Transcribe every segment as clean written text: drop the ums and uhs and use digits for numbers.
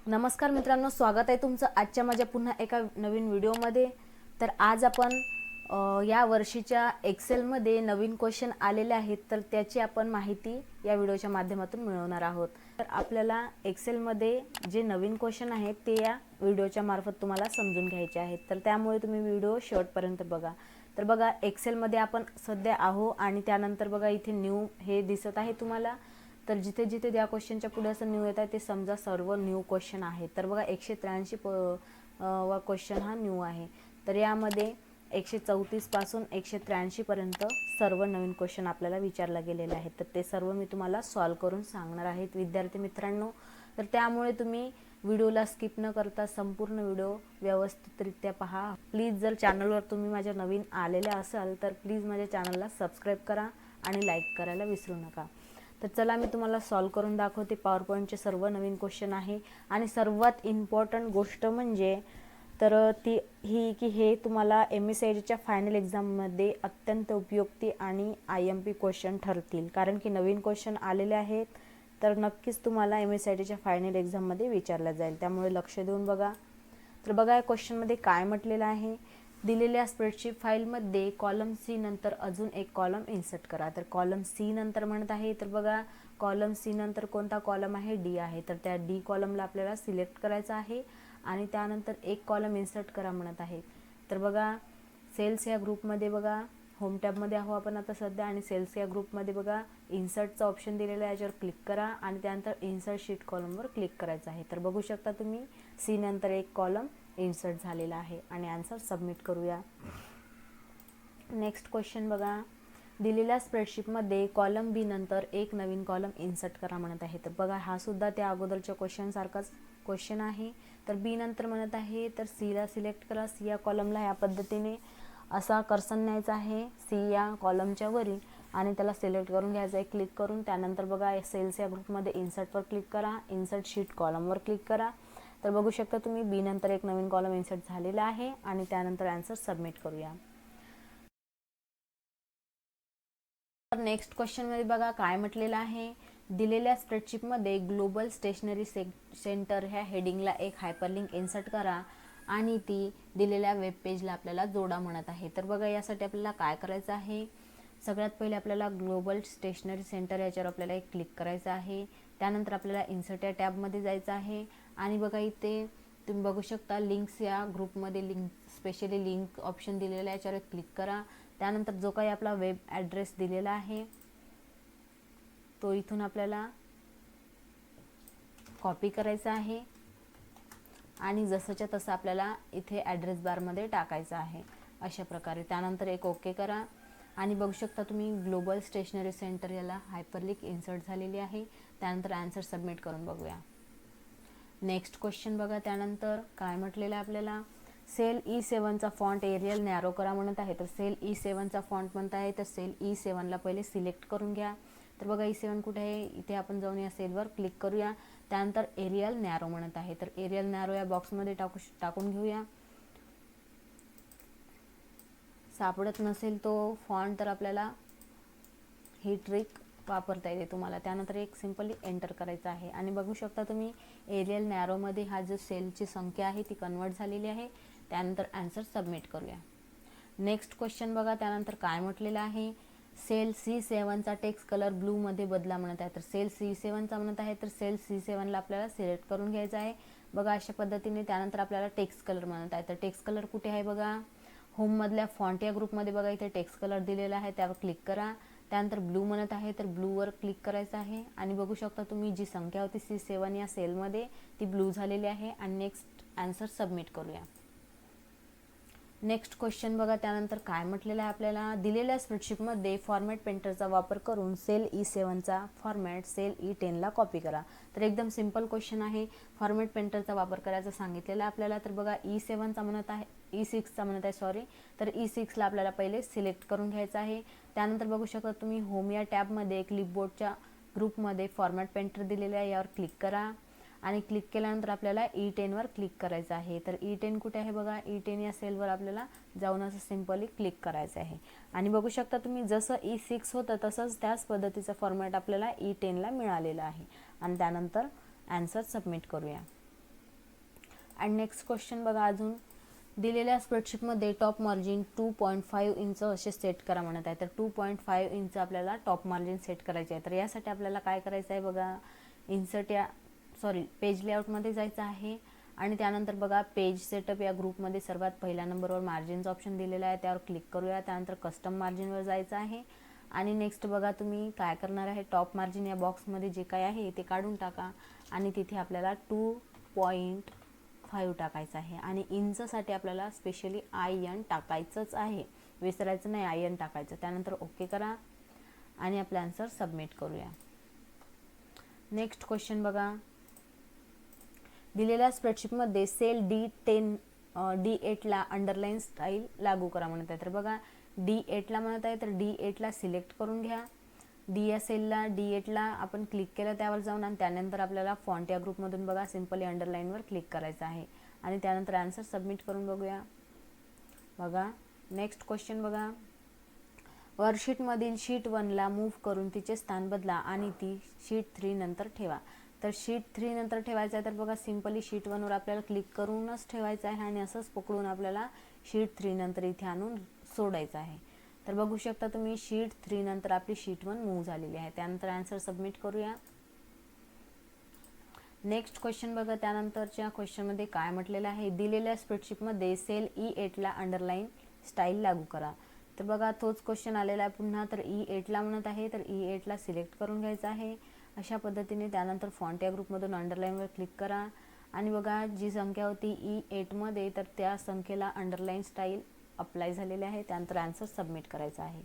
नमस्कार मित्रांनो, स्वागत आहे तुमचं आजच्या माझ्या पुन्हा एका नवीन व्हिडिओमध्ये। तर आज आपण या वर्षीच्या एक्सेलमध्ये नवीन क्वेश्चन आलेले आहेत, तर त्याची आपण माहिती या व्हिडिओच्या माध्यमातून मिळवणार आहोत। तर आपल्याला एक्सेलमध्ये जे नवीन क्वेश्चन आहेत ते या व्हिडिओच्या मार्फत तुम्हाला समजून घ्यायचे आहेत, तर त्यामुळे तुम्ही व्हिडिओ शेवटपर्यंत बघा। तर बघा, एक्सेलमध्ये आपण सध्या आहो आणि त्यानंतर बघा इथे न्यू हे दिसत आहे तुम्हाला। तर जिथे जिथे त्या क्वेश्चनच्या पुढे असं न्यू येत आहे ते समजा सर्व न्यू क्वेश्चन आहे। तर बघा 183 वा क्वेश्चन हा न्यू आहे। तर यामध्ये 134 पासून 183 पर्यंत सर्व नवीन क्वेश्चन आपल्याला विचारला गेलेले आहेत। तर ते सर्व मी तुम्हाला सॉल्व करून सांगणार आहेत विद्यार्थी मित्रांनो। तर त्यामुळे तुम्ही व्हिडिओला स्किप न करता संपूर्ण व्हिडिओ व्यवस्थितरित्या पहा। प्लीज जर चॅनलवर तुम्ही माझ्या नवीन आलेले असाल तर प्लीज माझ्या चॅनलला सबस्क्राईब करा आणि लाईक करायला विसरू नका। तर चला मी तुम्हाला सॉल्व करून दाखवते। पॉवर पॉईंटचे सर्व नवीन क्वेश्चन आहे आणि सर्वात इम्पॉर्टंट गोष्ट म्हणजे तर ती ही की हे तुम्हाला MSIDच्या फायनल एक्झाममध्ये अत्यंत उपयुक्ती आणि IMP क्वेश्चन ठरतील, कारण की नवीन क्वेश्चन आलेले आहेत। तर नक्कीच तुम्हाला MSIDच्या फायनल एक्झाममध्ये विचारला जाईल, त्यामुळे लक्ष देऊन बघा। तर बघा या क्वेश्चनमध्ये काय म्हटलेलं आहे, दिलेल्या स्प्रेडशीट फाईलमध्ये कॉलम सी नंतर अजून एक कॉलम इन्सर्ट करा। तर कॉलम सी नंतर म्हणत आहे, तर बघा कॉलम सी नंतर कोणता कॉलम आहे, डी आहे। तर त्या डी कॉलमला आपल्याला सिलेक्ट करायचं आहे आणि त्यानंतर एक कॉलम इन्सर्ट करा म्हणत आहे। तर बघा सेल्स या ग्रुपमध्ये बघा होम टॅबमध्ये आहो आपण आता सध्या, आणि सेल्स या ग्रुपमध्ये बघा इन्सर्टचा ऑप्शन दिलेला आहे, याच्यावर क्लिक करा आणि त्यानंतर इन्सर्ट शीट कॉलमवर क्लिक करायचं आहे। तर बघू शकता तुम्ही सी नंतर एक कॉलम इन्सर्ट झालेला आहे आणि आन्सर सबमिट करूया। नेक्स्ट क्वेश्चन बघा, दिलेल्या स्प्रेडशीटमध्ये कॉलम बी नंतर एक नवीन कॉलम इन्सर्ट करा म्हणत आहे। तर बघा हा सुद्धा त्या अगोदरच्या क्वेश्चन सारखाच क्वेश्चन आहे। तर बी नंतर म्हणत आहे तर सी ला सिलेक्ट करा। सी या कॉलमला या पद्धतीने असा कर्सर न्यायचा आहे सी या कॉलमच्या वरील आणि त्याला सिलेक्ट करून घ्यायचं आहे क्लिक करून। त्यानंतर बघा सेल्स या ग्रुपमध्ये इन्सर्टवर क्लिक करा, इन्सर्ट शीट कॉलमवर क्लिक करा। तर बघू शकता तुम्ही बी नंतर एक नवीन कॉलम इन्सर्ट झालेला आहे आणि त्यानंतर आन्सर सबमिट करूया। तर नेक्स्ट क्वेश्चनमध्ये बघा काय म्हटलेलं आहे, दिलेल्या स्प्रेडशीटमध्ये ग्लोबल स्टेशनरी सेंटर ह्या हेडिंगला एक हायपरलिंक इन्सर्ट करा आणि ती दिलेल्या वेब पेजला आपल्याला जोडा म्हणत आहे। तर बघा यासाठी आपल्याला काय करायचं आहे, सगळ्यात पहिले आपल्याला ग्लोबल स्टेशनरी सेंटर याच्यावर आपल्याला एक क्लिक करायचं आहे। त्यानंतर आपल्याला इन्सर्ट या टॅबमध्ये जायचं आहे आणि बघा इथे तुम्ही बघू शकता लिंक्स या ग्रुपमध्ये लिंक स्पेशली लिंक ऑप्शन दिलेला आहे, याच्यावर क्लिक करा। त्यानंतर जो काही आपला वेब ॲड्रेस दिलेला आहे तो इथून आपल्याला कॉपी करायचा आहे आणि जसंच्या तसं आपल्याला इथे ॲड्रेस बारमध्ये टाकायचं आहे अशा प्रकारे। त्यानंतर एक ओके करा आणि बघू शकता तुम्ही ग्लोबल स्टेशनरी सेंटर याला हायपरलिंक इन्सर्ट झालेली आहे। त्यानंतर आन्सर सबमिट करून बघूया। नेक्स्ट क्वेश्चन बघा, त्यानंतर काय म्हटलेलं आहे आपल्याला, सेल E7चा फॉन्ट एरियल नॅरो करा म्हणत आहे। तर सेल E7चा फॉन्ट म्हणत आहे, तर सेल E7ला पहिले सिलेक्ट करून घ्या। तर बघा E7 कुठे आहे, इथे आपण जाऊन या सेलवर क्लिक करूया। त्यानंतर एरियल नॅरो म्हणत आहे, तर एरियल नॅरो या बॉक्समध्ये टाकून घेऊया। सापडत नसेल तो फॉन्ट तर आपल्याला ही ट्रिक वापरता येते तुम्हाला। त्यानंतर एक सिंपली एंटर करायचं आहे आणि बघू शकता तुम्ही एरियल नॅरोमध्ये हा जो सेलची संख्या आहे ती कन्वर्ट झालेली आहे। त्यानंतर आन्सर सबमिट करूया। नेक्स्ट क्वेश्चन बघा, त्यानंतर काय म्हटलेलं आहे, सेल C7चा टेक्स्ट कलर ब्लूमध्ये बदला म्हणत आहे। तर सेल C7चा म्हणत आहे, तर सेल C7ला आपल्याला सिलेक्ट करून घ्यायचं आहे बघा अशा पद्धतीने। त्यानंतर आपल्याला टेक्स्ट कलर म्हणत आहे, तर टेक्स्ट कलर कुठे आहे बघा होममधल्या फॉन्ट या ग्रुपमध्ये बघा इथे टेक्स्ट कलर दिलेला आहे, त्यावर क्लिक करा। त्यानंतर ब्लू म्हणत आहे, तर ब्लूवर क्लिक करायचं आहे आणि बघू शकता तुम्ही जी संख्या होती C7 या सेलमध्ये ती ब्लू झालेली आहे आणि नेक्स्ट आन्सर सबमिट करूया। नेक्स्ट क्वेश्चन बघा, त्यानंतर काय म्हटलेलं आहे आपल्याला, दिलेल्या स्प्रेडशीटमध्ये फॉर्मॅट पेंटरचा वापर करून सेल E7चा फॉर्मॅट सेल E10ला कॉपी करा। तर एकदम सिंपल क्वेश्चन आहे, फॉर्मॅट पेंटरचा वापर करायचा सांगितलेला आपल्याला। तर बघा E7चा म्हणत आहे, E6चा म्हणत आहे सॉरी, तर E6ला आपल्याला पहिले सिलेक्ट करून घ्यायचं आहे। त्यानंतर बघू शकता तुम्ही होम या टॅबमध्ये क्लिपबोर्डच्या ग्रुपमध्ये फॉर्मॅट पेंटर दिलेला आहे, यावर क्लिक करा आणि क्लिक केल्यानंतर आपल्याला E10वर क्लिक करायचं आहे। तर E10 कुठे आहे बघा, E10 या सेलवर आपल्याला जाऊन असं सिंपली क्लिक करायचं आहे आणि बघू शकता तुम्ही जसं E6 होतं तसंच त्याच पद्धतीचा फॉर्मॅट आपल्याला E10ला मिळालेला आहे आणि त्यानंतर आन्सर सबमिट करूया। अँड नेक्स्ट क्वेश्चन बघा, अजून दिलेल्या स्प्रेडशीटमध्ये टॉप मार्जिन 2.5 इंच असे सेट करा म्हणत आहे. तर 2.5 इंच आपल्याला टॉप मार्जिन सेट करायचे आहे. तर यासाठी आपल्याला काय करायचं आहे बघा, पेज लेआउटमध्ये जायचं आहे आणि त्यानंतर बघा पेज सेटअप या ग्रुपमध्ये सर्वात पहिल्या नंबरवर मार्जिनचा ऑप्शन दिलेला आहे, त्यावर क्लिक करूया. त्यानंतर कस्टम मार्जिनवर जायचं आहे आणि नेक्स्ट बघा तुम्ही काय करणार आहे, टॉप मार्जिन या बॉक्समध्ये जे काय आहे ते काढून टाका आणि तिथे आपल्याला 2.5 टाकायचं आहे आणि इंचसाठी आपल्याला स्पेशली IN टाकायचंच आहे, विसरायचं नाही, IN टाकायचं. त्यानंतर ओके करा आणि आपला आन्सर सबमिट करूया. नेक्स्ट क्वेश्चन बघा, दिलेल्या स्प्रेडशीटमध्ये सेल D8ला अंडरलाईन स्टाईल लागू करा म्हणत आहे. तर बघा D8ला म्हणत आहे, तर D8ला सिलेक्ट करून घ्या. या सेलला D8ला आपण क्लिक केलं त्यावर जाऊन आणि त्यानंतर आपल्याला फॉन्ट या ग्रुपमधून बघा सिम्पली अंडरलाईनवर क्लिक करायचं आहे आणि त्यानंतर आन्सर सबमिट करून बघूया. बघा नेक्स्ट क्वेश्चन बघा, वर्कशीटमधील शीट 1ला मूव्ह करून तिचे स्थान बदला आणि ती शीट 3 नंतर ठेवा. तर शीट 3 नंतर ठेवायचं आहे. तर बघा सिम्पली शीट 1वर आपल्याला क्लिक करूनच ठेवायचं आहे आणि असंच पकडून आपल्याला शीट 3 नंतर इथे आणून सोडायचं आहे. तर बघू शकता तुम्ही शीट 3 नंतर आपली शीट 1 मूव्ह झालेली आहे. त्यानंतर आन्सर सबमिट करूया. नेक्स्ट क्वेश्चन बघा, त्यानंतरच्या क्वेश्चनमध्ये काय म्हटलेलं आहे, दिलेल्या स्प्रेडशीटमध्ये सेल E8ला अंडरलाईन स्टाईल लागू करा. तर बघा तोच क्वेश्चन आलेला आहे पुन्हा. तर E8ला म्हणत आहे, तर E8ला सिलेक्ट करून घ्यायचं आहे अशा पद्धतीने. त्यानंतर फॉन्ट या ग्रुपमधून अंडरलाईनवर क्लिक करा आणि बघा जी संख्या होती E8मध्ये तर त्या संख्येला अंडरलाईन स्टाईल अप्लाय झालेले आहे. त्यानंतर आन्सर सबमिट करायचा आहे.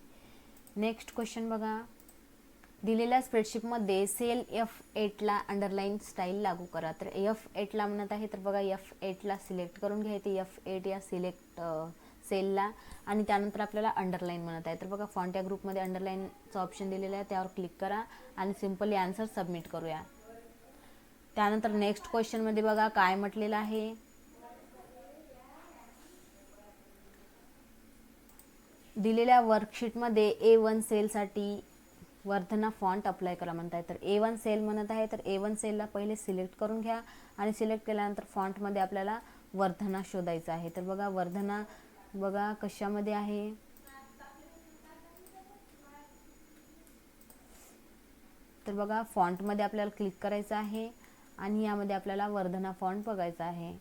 नेक्स्ट क्वेश्चन बघा, दिलेल्या स्प्रेडशीटमध्ये सेल F8ला अंडरलाईन स्टाईल लागू करा. तर F8ला म्हणत आहे, तर बघा F8ला सिलेक्ट करून घ्यायचे F8 या सिलेक्ट सेलला आणि त्यानंतर आपल्याला अंडरलाईन म्हणत आहे. तर बघा फॉन्ट या ग्रुपमध्ये अंडरलाईनचं ऑप्शन दिलेलं आहे, त्यावर क्लिक करा आणि सिम्पली आन्सर सबमिट करूया. त्यानंतर नेक्स्ट क्वेश्चनमध्ये बघा काय म्हटलेलं आहे, दिलेल्या वर्कशीटमध्ये A1 सेलसाठी वर्धना फॉन्ट अप्लाय करा म्हणत आहे. तर A1 सेल म्हणत आहे, तर A1 सेलला पहिले सिलेक्ट करून घ्या आणि सिलेक्ट केल्यानंतर फॉन्टमध्ये आपल्याला वर्धना शोधायचं आहे. तर बघा वर्धना बघा कशामध्ये आहे, तर बघा फॉन्टमध्ये आपल्याला क्लिक करायचं आहे आणि यामध्ये आपल्याला वर्धना फॉन्ट बघायचा आहे.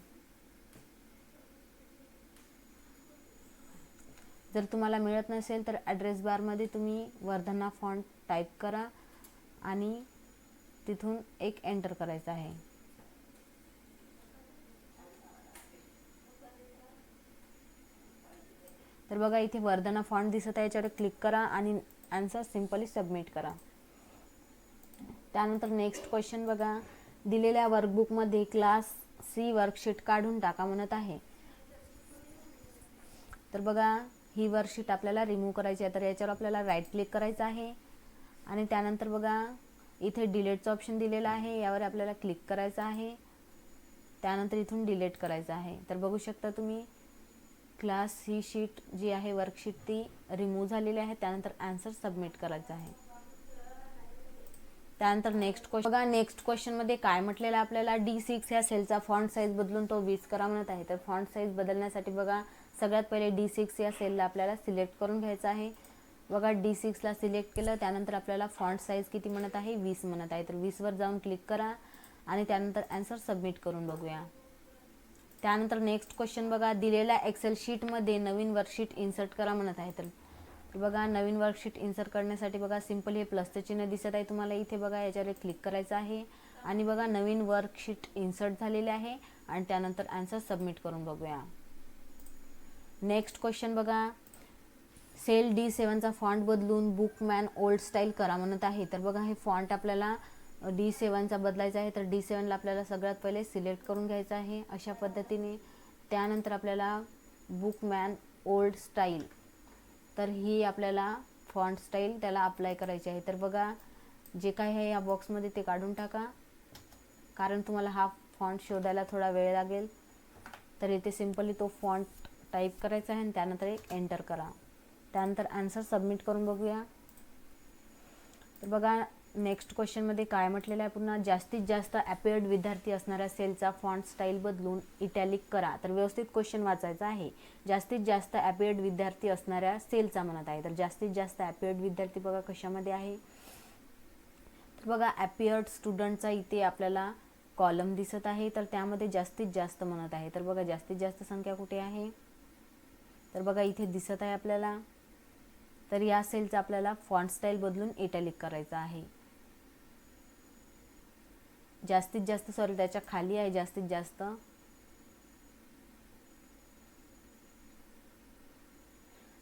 जर तुम्हाला मिळत नसेल तर ॲड्रेस बारमध्ये तुम्ही वर्धना फॉन्ट टाईप करा आणि तिथून एक एंटर करायचं आहे. तर बघा इथे वर्धना फॉन्ट दिसत आहे, याच्यावर क्लिक करा आणि आन्सर सिम्पली सबमिट करा. त्यानंतर नेक्स्ट क्वेश्चन बघा, दिलेल्या वर्कबुकमध्ये क्लास C वर्कशीट काढून टाका म्हणत आहे. तर बघा ही वर्कशीट आपल्याला रिमूव्ह करायची आहे. तर याच्यावर आपल्याला राईट क्लिक करायचं आहे आणि त्यानंतर बघा इथे डिलीटचं ऑप्शन दिलेलं आहे, यावर आपल्याला क्लिक करायचं आहे. त्यानंतर इथून डिलीट करायचं आहे. तर बघू शकता तुम्ही क्लास ही शीट जी आहे वर्कशीट ती रिमूव्ह झालेली आहे. त्यानंतर आन्सर सबमिट करायचा आहे. त्यानंतर नेक्स्ट क्वेश्चन बघा, नेक्स्ट क्वेश्चनमध्ये काय म्हटलेलं आहे आपल्याला, D6 या सेलचा फॉन्ट साईज बदलून तो 20 करा म्हणत आहे. तर फॉन्ट साईज बदलण्यासाठी बघा सगळ्यात पहिले D6 या सेलला आपल्याला सिलेक्ट करून घ्यायचं आहे. बघा D6ला सिलेक्ट केलं त्यानंतर आपल्याला फॉन्ट साईज किती म्हणत आहे, 20 म्हणत आहे. तर 20वर जाऊन क्लिक करा आणि त्यानंतर आन्सर सबमिट करून बघूया. त्यानंतर नेक्स्ट क्वेश्चन बघा, दिलेल्या एक्सेल शीटमध्ये नवीन वर्कशीट इन्सर्ट करा म्हणत आहे. तर बघा नवीन वर्कशीट इन्सर्ट करण्यासाठी बघा सिम्पली हे प्लसचं चिन्ह दिसत आहे तुम्हाला इथे, बघा याच्यावर क्लिक करायचं आहे आणि बघा नवीन वर्कशीट इन्सर्ट झालेले आहे आणि त्यानंतर आन्सर सबमिट करून बघूया. नेक्स्ट क्वेश्चन बघा, सेल D7चा फॉन्ट बदलून बुकमॅन ओल्ड स्टाईल करा म्हणत आहे. तर बघा हे फॉन्ट आपल्याला D7चा बदलायचा आहे. तर D7ला आपल्याला सगळ्यात पहिले सिलेक्ट करून घ्यायचं आहे अशा पद्धतीने. त्यानंतर आपल्याला बुकमॅन ओल्ड स्टाईल, तर ही आपल्याला फॉन्ट स्टाईल त्याला अप्लाय करायची आहे. तर बघा जे काय आहे या बॉक्समध्ये ते काढून टाका, कारण तुम्हाला हा फॉन्ट शोधायला थोडा वेळ लागेल. तर इथे सिम्पली तो फॉन्ट टाईप करायचा आहे आणि त्यानंतर एक एंटर करा. त्यानंतर आन्सर सबमिट करून बघूया. तर बघा नेक्स्ट क्वेश्चनमध्ये काय म्हटलेलं आहे पुन्हा, जास्तीत जास्त अपियर्ड विद्यार्थी असणाऱ्या सेलचा फॉन्ट स्टाईल बदलून इटॅलिक करा. तर व्यवस्थित क्वेश्चन वाचायचा आहे. जास्तीत जास्त अपियर्ड विद्यार्थी असणाऱ्या सेलचा म्हणत आहे. तर जास्तीत जास्त अपियर्ड विद्यार्थी बघा कशामध्ये आहे, तर बघा अपियर्ड स्टुडंटचा इथे आपल्याला कॉलम दिसत आहे. तर त्यामध्ये जास्तीत जास्त म्हणत आहे. तर बघा जास्तीत जास्त संख्या कुठे आहे, तर बघा इथे दिसत आहे आपल्याला. तर या सेलचा आपल्याला फॉन्ट स्टाईल बदलून इटॅलिक करायचा आहे. जास्तीत जास्त सॉरी त्याच्या खाली आहे जास्तीत जास्त.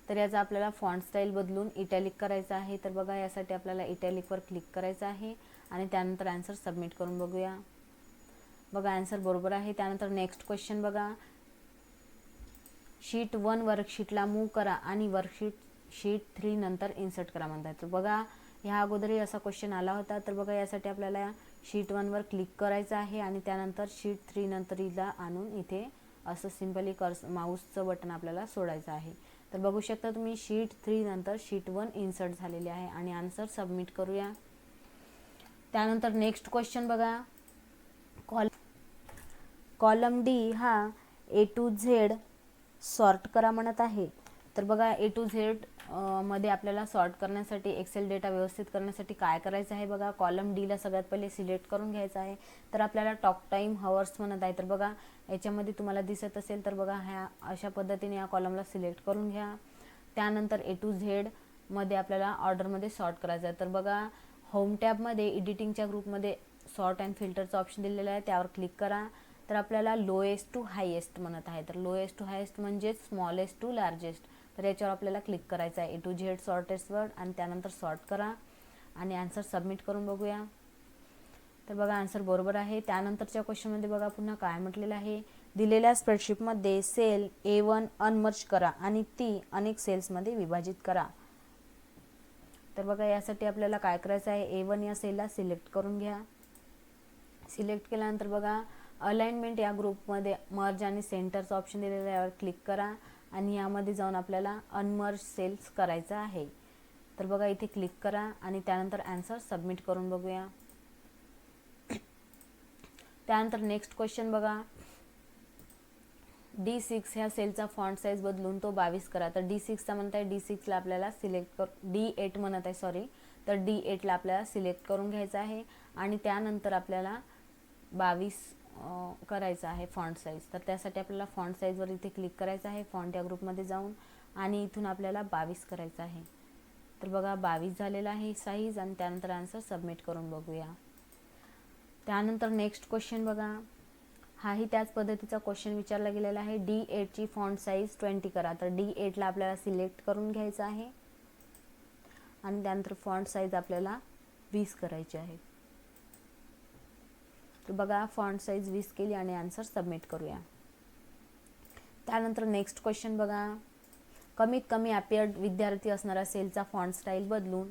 तर याचा आपल्याला फॉन्ट स्टाईल बदलून इटॅलिक करायचा आहे. तर बघा यासाठी आपल्याला इटॅलिकवर क्लिक करायचं आहे आणि त्यानंतर आन्सर सबमिट करून बघूया. बघा आन्सर बरोबर आहे. त्यानंतर नेक्स्ट क्वेश्चन बघा, शीट 1 वर्कशीटला मूव्ह करा आणि शीट 3 नंतर इन्सर्ट करा म्हणतात. तर बघा ह्या अगोदरही असा क्वेश्चन आला होता. तर बघा यासाठी आपल्याला शीट 1 वर क्लिक करायचं आहे आणि त्यानंतर शीट 3 नंतर हिला आणून इथे असं सिम्पली माऊसचं बटन आपल्याला सोडायचं आहे. तर बघू शकता तुम्ही शीट 3 नंतर शीट 1 इन्सर्ट झालेली आहे आणि आन्सर सबमिट करूया. त्यानंतर नेक्स्ट क्वेश्चन बघा, कॉलम डी हा A to Z सॉर्ट करा म्हणत आहे. तर बघा A to Z मध्ये आपल्याला सॉर्ट करण्यासाठी, एक्सेल डेटा व्यवस्थित करण्यासाठी काय करायचं आहे बघा, कॉलम डीला सगळ्यात पहिले सिलेक्ट करून घ्यायचं आहे. तर आपल्याला टॉक टाईम हवर्स म्हणत आहे. तर बघा याच्यामध्ये तुम्हाला दिसत असेल तर बघा ह्या अशा पद्धतीने या कॉलमला सिलेक्ट करून घ्या. त्यानंतर A to Z मध्ये आपल्याला ऑर्डरमध्ये सॉर्ट करायचं आहे. तर बघा होम टॅबमध्ये एडिटिंगच्या ग्रुपमध्ये सॉर्ट अँड फिल्टरचा ऑप्शन दिलेला आहे, त्यावर क्लिक करा. तर आपल्याला लोएस्ट टू हायेस्ट म्हणत आहे. तर लोएस्ट टू हायेस्ट म्हणजे स्मॉलेस्ट टू लार्जेस्ट. तर याच्यावर आपल्याला क्लिक करायचं आहे A to Z सॉर्टेस्टवर आणि त्यानंतर सॉर्ट करा आणि आन्सर सबमिट करून बघूया. तर बघा आन्सर बरोबर आहे. त्यानंतरच्या क्वेश्चनमध्ये बघा पुन्हा काय म्हटलेलं आहे, दिलेल्या स्प्रेडशीटमध्ये सेल A1 अनमर्ज करा आणि ती अनेक सेल्समध्ये विभाजित करा. तर बघा यासाठी आपल्याला काय करायचं आहे, A1 या सेलला सिलेक्ट करून घ्या. सिलेक्ट केल्यानंतर बघा अलाइनमेंट या ग्रुपमध्ये मर्ज आणि सेंटरचा ऑप्शन दिलेला आहे, यावर क्लिक करा आणि यामध्ये जाऊन आपल्याला अनमर्ज सेल्स करायचं आहे. तर बघा इथे क्लिक करा आणि त्यानंतर आन्सर सबमिट करून बघूया. त्यानंतर नेक्स्ट क्वेश्चन बघा, D6 ह्या सेलचा फॉन्ट साईज बदलून तो 22 करा. तर D6चा म्हणत आहे, D6ला आपल्याला सिलेक्ट कर, D8 म्हणत आहे सॉरी. तर D8ला आपल्याला सिलेक्ट करून घ्यायचं आहे आणि त्यानंतर आपल्याला 22 करायचं आहे फॉन्ट साईज. तर त्यासाठी आपल्याला फॉन्ट साईजवर इथे क्लिक करायचं आहे, फॉन्ट या ग्रुपमध्ये जाऊन आणि इथून आपल्याला 22 करायचं आहे. तर बघा 22 झालेला आहे साईज आणि त्यानंतर आन्सर सबमिट करून बघूया. त्यानंतर नेक्स्ट क्वेश्चन बघा, हाही त्याच पद्धतीचा क्वेश्चन विचारला गेलेला आहे. D8ची फॉन्ट साईज 20 करा. तर D8ला आपल्याला सिलेक्ट करून घ्यायचं आहे आणि त्यानंतर फॉन्ट साईज आपल्याला 20 करायची आहे. तर बघा फॉन्ट साईज 20 केली आणि आन्सर सबमिट करूया. त्यानंतर नेक्स्ट क्वेश्चन बघा, कमीत कमी अपियर्ड विद्यार्थी असणारा सेलचा फॉन्ट स्टाईल बदलून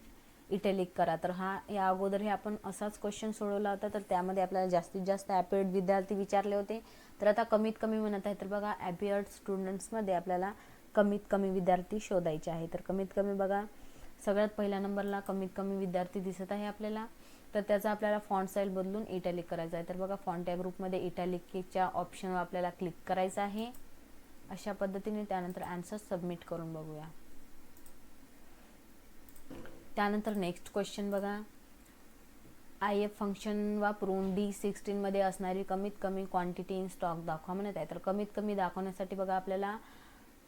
इटॅलिक करा. तर हा या अगोदर हे आपण असाच क्वेश्चन सोडवला होता. तर त्यामध्ये आपल्याला जास्तीत जास्त अपियर्ड विद्यार्थी विचारले होते. तर आता कमीत कमी म्हणत आहे. तर बघा अपियर्ड स्टुडंट्समध्ये आपल्याला कमीत कमी विद्यार्थी शोधायचे आहे. तर कमीत कमी बघा सगळ्यात पहिल्या नंबरला कमीत कमी विद्यार्थी दिसत आहे आपल्याला. तर त्याचा आपल्याला फॉन्ट स्टाईल बदलून इटॅलिक करायचा आहे. तर बघा फॉन्ट या ग्रुपमध्ये इटॅलिकच्या ऑप्शनवर आपल्याला क्लिक करायचं आहे अशा पद्धतीने. त्यानंतर आन्सर सबमिट करून बघूया. त्यानंतर नेक्स्ट क्वेश्चन बघा, IF फंक्शन वापरून D16 मध्ये असणारी कमीत कमी क्वांटिटी इन स्टॉक दाखवा म्हणत आहे. तर कमीत कमी दाखवण्यासाठी बघा आपल्याला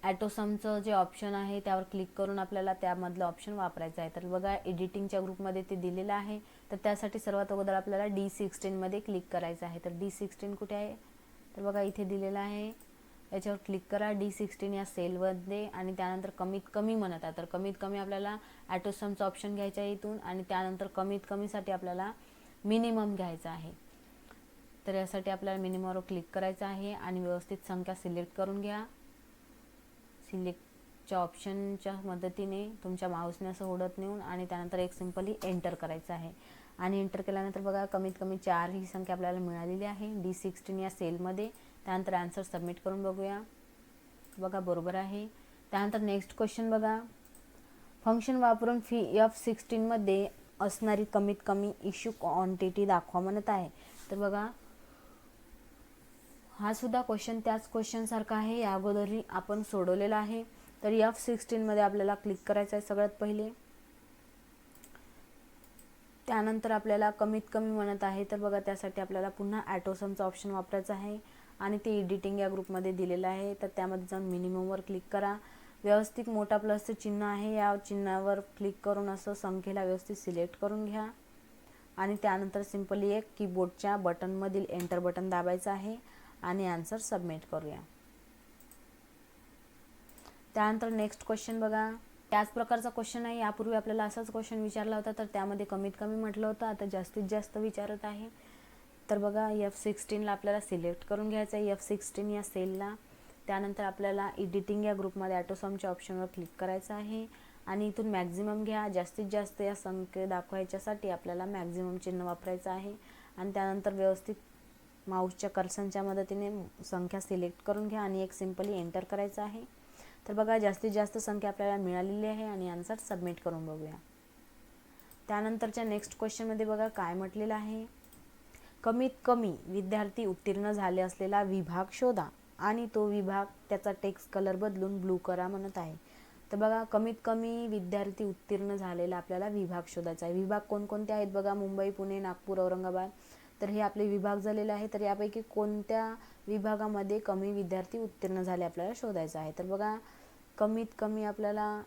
ॲटोसमचं जे ऑप्शन आहे त्यावर क्लिक करून आपल्याला त्यामधलं ऑप्शन वापरायचं आहे. तर बघा एडिटिंगच्या ग्रुपमध्ये ते दिलेलं आहे. तर त्यासाठी सर्वात अगोदर आपल्याला D16 मध्ये क्लिक करायचं आहे. तर D16 कुठे आहे, तर बघा इथे दिलेलं आहे, याच्यावर क्लिक करा D16 या सेलमध्ये आणि त्यानंतर कमीत कमी म्हणत आहे. तर कमीत कमी आपल्याला ॲटोसमचा ऑप्शन घ्यायचा आहे इथून आणि त्यानंतर कमीत कमीसाठी आपल्याला मिनिमम घ्यायचा आहे. तर यासाठी आपल्याला मिनिममवर क्लिक करायचं आहे आणि व्यवस्थित संख्या सिलेक्ट करून घ्या. सिलेक्टच्या ऑप्शनच्या मदतीने तुमच्या माऊसने असं ओढत नेऊन आणि त्यानंतर एक सिम्पली एंटर करायचं आहे आणि एंटर केल्यानंतर बघा कमीत कमी 4 ही संख्या आपल्याला मिळालेली आहे D16 या सेलमध्ये. त्यानंतर आन्सर सबमिट करून बघूया. बघा बरोबर आहे. त्यानंतर नेक्स्ट क्वेश्चन बघा, फंक्शन वापरून F16 मध्ये असणारी कमीत कमी इश्यू क्वांटिटी दाखवा म्हणत आहे. तर बघा हा सुद्धा क्वेश्चन त्याच क्वेश्चन सारखा आहे, या अगोदरही आपण सोडवलेला आहे. तर F16 मध्ये आपल्याला क्लिक करायचं आहे सगळ्यात पहिले. त्यानंतर आपल्याला कमीत कमी म्हणत आहे, तर बघा त्यासाठी आपल्याला पुन्हा ॲटोसमचा ऑप्शन वापरायचा आहे आणि ते एडिटिंग या ग्रुपमध्ये दिलेलं आहे. तर त्यामध्ये जाऊन मिनिममवर क्लिक करा. व्यवस्थित मोठा प्लसचं चिन्ह आहे, या चिन्हावर क्लिक करून असं संख्येला व्यवस्थित सिलेक्ट करून घ्या आणि त्यानंतर सिंपली एक कीबोर्डच्या बटनमधील एंटर बटन दाबायचं आहे आणि आन्सर सबमिट करूया. त्यानंतर नेक्स्ट क्वेश्चन बघा, त्याच प्रकारचा क्वेश्चन आहे. यापूर्वी आपल्याला असाच क्वेश्चन विचारला होता, तर त्यामध्ये कमीत कमी म्हटलं होतं, आता जास्तीत जास्त विचारत आहे. तर बघा F16ला आपल्याला सिलेक्ट करून घ्यायचं आहे, F16 या सेलला. त्यानंतर आपल्याला एडिटिंग या ग्रुपमध्ये ॲटोसमच्या ऑप्शनवर क्लिक करायचं आहे आणि इथून मॅक्झिमम घ्या. जास्तीत जास्त या संख्या दाखवायच्यासाठी आपल्याला मॅक्झिमम चिन्ह वापरायचं आहे आणि त्यानंतर व्यवस्थित माऊसच्या कर्सरच्या मदतीने संख्या सिलेक्ट करून घ्या आणि एक सिंपली एंटर करायचं आहे. तर बघा जास्तीत जास्त संख्या आपल्याला मिळालेली आहे आणि आन्सर सबमिट करून बघूया. त्यानंतरच्या नेक्स्ट क्वेश्चनमध्ये बघा काय म्हटलेलं आहे, कमीत कमी विद्यार्थी उत्तीर्ण झाले असलेला विभाग शोधा आणि तो विभाग त्याचा टेक्स्ट कलर बदलून ब्लू करा म्हणत आहे. तर बघा कमीत कमी विद्यार्थी उत्तीर्ण झालेला आपल्याला विभाग शोधायचा आहे. विभाग कोणकोणते आहेत बघा, मुंबई, पुणे, नागपूर, औरंगाबाद. तर हे आपले विभाग झालेले आहे. तर यापैकी कोणत्या विभागामध्ये कमी विद्यार्थी उत्तीर्ण झाले आपल्याला शोधायचं आहे. तर बघा कमीत कमी आपल्याला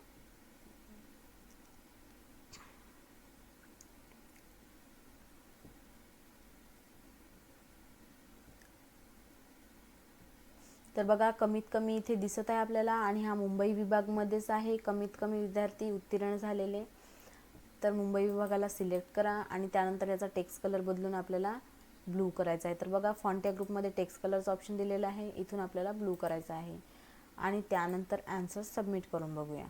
तर बघा कमीत कमी इथे दिसत आहे आपल्याला आणि हा मुंबई विभागमध्येच आहे कमीत कमी विद्यार्थी उत्तीर्ण झालेले. तर मुंबई विभागाला सिलेक्ट करा आणि त्यानंतर याचा टेक्स्ट कलर बदलून आपल्याला ब्लू करायचा आहे. तर बघा फॉन्ट या ग्रुपमध्ये टेक्स्ट कलरचा ऑप्शन दिलेला आहे, इथून आपल्याला ब्लू करायचा आहे आणि त्यानंतर आन्सर सबमिट करून बघूया.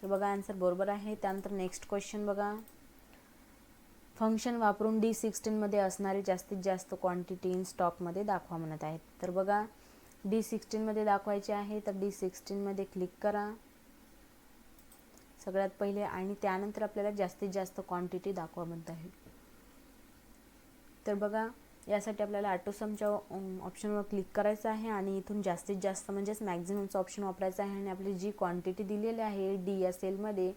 तर बघा आन्सर बरोबर आहे. त्यानंतर नेक्स्ट क्वेश्चन बघा, फंक्शन वापरून D16 मध्ये असणारी जास्तीत जास्त क्वांटिटी इन स्टॉकमध्ये दाखवा म्हणत आहेत. तर बघा D16 मध्ये दाखवायचे आहे, तर D16 मध्ये क्लिक करा सगळ्यात पहिले आणि त्यानंतर आपल्याला जास्तीत जास्त क्वांटिटी दाखवा म्हणत आहे. तर बघा यासाठी आपल्याला ॲटोसमच्या ऑप्शनवर क्लिक करायचं आहे आणि इथून जास्तीत जास्त म्हणजेच मॅक्झिममचा ऑप्शन वापरायचा आहे आणि आपली जी क्वांटिटी दिलेली आहे D या सेलमध्ये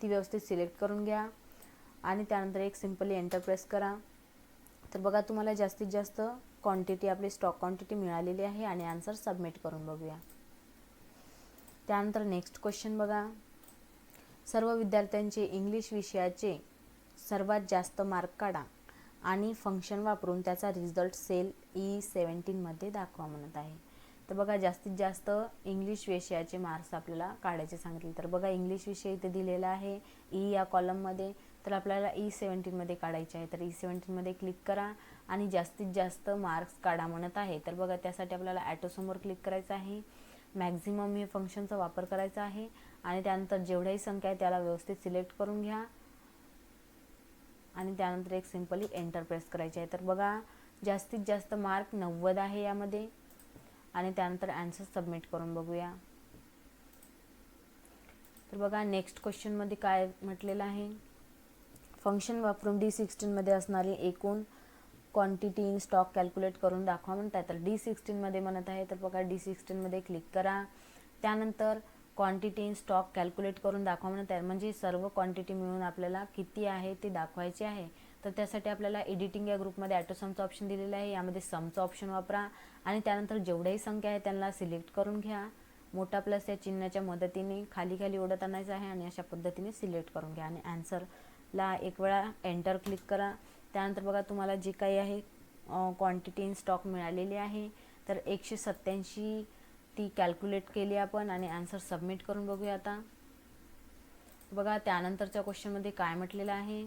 ती व्यवस्थित सिलेक्ट करून घ्या आणि त्यानंतर एक सिंपली एंटर प्रेस करा. तर बघा तुम्हाला जास्तीत जास्त क्वांटिटी आपली स्टॉक क्वांटिटी मिळालेली आहे आणि आन्सर सबमिट करून बघूया. त्यानंतर नेक्स्ट क्वेश्चन बघा, सर्व विद्यार्थ्यांचे इंग्लिश विषयाचे सर्वात जास्त मार्क काढा आणि फंक्शन वापरून त्याचा रिझल्ट सेल E17 मध्ये दाखवा म्हणत आहे. तर बघा जास्तीत जास्त इंग्लिश विषयाचे मार्क्स आपल्याला काढायचे सांगितले. तर बघा इंग्लिश विषय इथे दिलेला आहे ई या कॉलममध्ये, तर आपल्याला E17 मध्ये काढायचे आहे. तर E17 मध्ये क्लिक करा आणि जास्तीत जास्त मार्क्स काढा म्हणत आहे. तर बघा त्यासाठी आपल्याला ॲटोसमवर क्लिक करायचं आहे, मॅक्झिमम हे फंक्शनचा वापर करायचा आहे आणि त्यानंतर जेवढ्याही संख्या आहे त्याला व्यवस्थित सिलेक्ट करून घ्या आणि त्यानंतर एक सिंपली एंटर प्रेस करायचे आहे. तर बघा जास्तीत जास्त मार्क 90 आहे यामध्ये आणि त्यानंतर आन्सर सबमिट करून बघूया. तर बघा नेक्स्ट क्वेश्चनमध्ये काय म्हटलेलं आहे, फंक्शन वापरून D16 मध्ये असणारी एकूण क्वांटिटी इन स्टॉक कॅल्क्युलेट करून दाखवा म्हणत आहे. तर D16 मध्ये म्हणत आहे, तर बघा D16 मध्ये क्लिक करा. त्यानंतर क्वांटिटी इन स्टॉक कॅल्क्युलेट करून दाखवा म्हणत आहे, म्हणजे सर्व क्वांटिटी मिळून आपल्याला किती आहे ते दाखवायचे आहे. तर त्यासाठी आपल्याला एडिटिंग या ग्रुपमध्ये ॲटोसमचा ऑप्शन दिलेला आहे, यामध्ये समचा ऑप्शन वापरा आणि त्यानंतर जेवढ्याही संख्या आहे त्यांना सिलेक्ट करून घ्या. मोठा प्लस या चिन्हाच्या मदतीने खाली खाली ओढत आणायचं आहे आणि अशा पद्धतीने सिलेक्ट करून घ्या आणि आन्सरला एक वेळा एंटर क्लिक करा. त्यानंतर बघा तुम्हाला जे काही आहे क्वांटिटी इन स्टॉक मिळालेली आहे, तर 187 ती कॅल्क्युलेट केली आपण आणि आन्सर सबमिट करून बघूया. आता बघा त्यानंतरच्या क्वेश्चनमध्ये काय म्हटलेलं आहे,